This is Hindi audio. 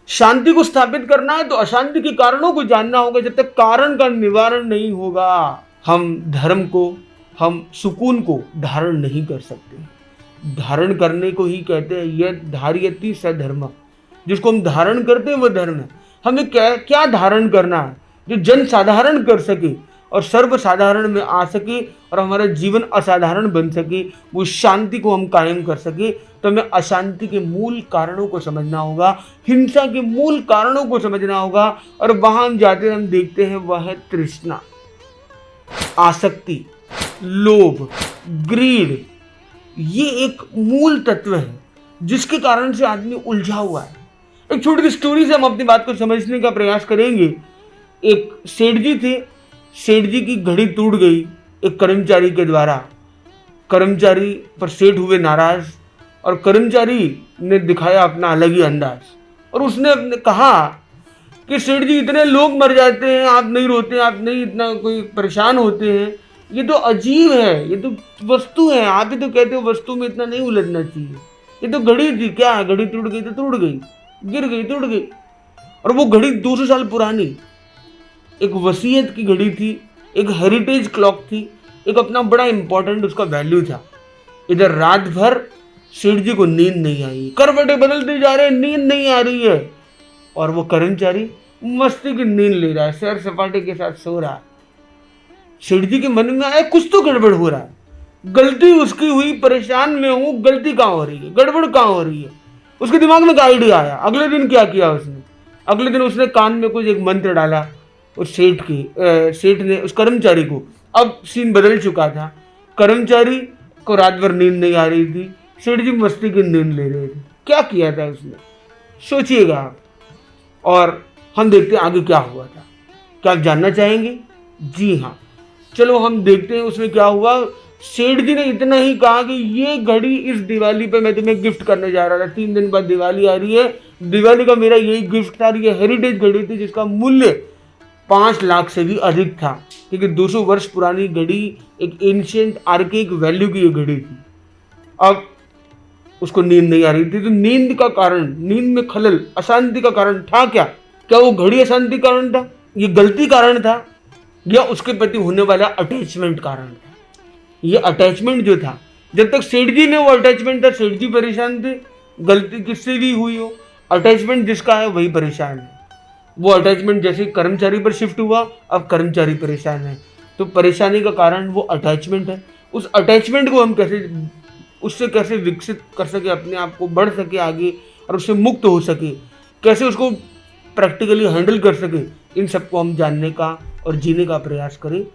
शांति को स्थापित करना है तो अशांति के कारणों को जानना होगा। जब तक कारण का निवारण नहीं होगा, हम धर्म को, हम सुकून को धारण नहीं कर सकते। धारण करने को ही कहते हैं यह धार्यति स धर्म। जिसको हम धारण करते हैं वह धर्म है। हमें क्या धारण करना है? जो जन साधारण कर सके और सर्वसाधारण में आ सके और हमारा जीवन असाधारण बन सके, वो शांति को हम कायम कर सके। तो हमें अशांति के मूल कारणों को समझना होगा, हिंसा के मूल कारणों को समझना होगा। और वहां हम जाते हैं, हम देखते हैं वह है तृष्णा, आसक्ति, लोभ, ग्रीड। ये एक मूल तत्व है जिसके कारण से आदमी उलझा हुआ है। एक छोटी सी स्टोरी से हम अपनी बात को समझने का प्रयास करेंगे। एक सेठ जी थे, सेठ जी की घड़ी टूट गई एक कर्मचारी के द्वारा। कर्मचारी पर सेठ हुए नाराज और कर्मचारी ने दिखाया अपना अलग ही अंदाज। और उसने अपने कहा कि सेठ जी, इतने लोग मर जाते हैं, आप नहीं रोते, आप नहीं इतना कोई परेशान होते हैं, ये तो अजीब है, ये तो वस्तु है, आप ही तो कहते हो वस्तु में इतना नहीं उलझना चाहिए। ये तो घड़ी थी, क्या है, घड़ी टूट गई तो टूट गई, गिर गई टूट गई। और वो घड़ी 200 साल पुरानी एक वसीयत की घड़ी थी, एक हेरिटेज क्लॉक थी, एक अपना बड़ा इंपॉर्टेंट उसका वैल्यू था। इधर रात भर सेठ जी को नींद नहीं आई, करवटें बदलते जा रहे हैं, नींद नहीं आ रही है। और वो कर्मचारी मस्ती की नींद ले रहा है, सैर सपाटे के साथ सो रहा है। सेठ जी के मन में आया कुछ तो गड़बड़ हो रहा है, गलती उसकी हुई, परेशान में हूं, गलती कहाँ हो रही है, गड़बड़ कहाँ हो रही है। उसके दिमाग में एक आइडिया आया। अगले दिन क्या किया उसने? अगले दिन उसने कान में कुछ एक मंत्र डाला उस सेठ ने उस कर्मचारी को। अब सीन बदल चुका था, कर्मचारी को रात भर नींद नहीं आ रही थी, सेठ जी मस्ती की नींद ले रहे थे। क्या किया था उसने, सोचिएगा आप। और हम देखते हैं आगे क्या हुआ था। क्या आप जानना चाहेंगे? जी हाँ, चलो हम देखते हैं उसमें क्या हुआ। सेठ जी ने इतना ही कहा कि ये घड़ी इस दिवाली पे मैं तुम्हें गिफ्ट करने जा रहा था, 3 दिन बाद दिवाली आ रही है, दिवाली का मेरा यही गिफ्ट था। ये हेरिटेज घड़ी थी जिसका मूल्य 5 लाख से भी अधिक था, क्योंकि 200 वर्ष पुरानी घड़ी, एक एंशिएंट आर्केक वैल्यू की ये घड़ी थी। अब उसको नींद नहीं आ रही थी, तो नींद का कारण, नींद में खलल, अशांति का कारण था क्या? क्या वो घड़ी अशांति कारण था, ये गलती कारण था, या उसके प्रति होने वाला अटैचमेंट कारण था? ये अटैचमेंट जो था, जब तक सेठ जी में वो अटैचमेंट था, सेठ जी परेशान थे। गलती किससे भी हुई हो, अटैचमेंट जिसका है वही परेशान है। वो अटैचमेंट जैसे कर्मचारी पर शिफ्ट हुआ, अब कर्मचारी परेशान है। तो परेशानी का कारण वो अटैचमेंट है। उस अटैचमेंट को हम उससे कैसे विकसित कर सके, अपने आप को बढ़ सके आगे और उससे मुक्त हो सके, कैसे उसको प्रैक्टिकली हैंडल कर सके, इन सबको हम जानने का और जीने का प्रयास करें।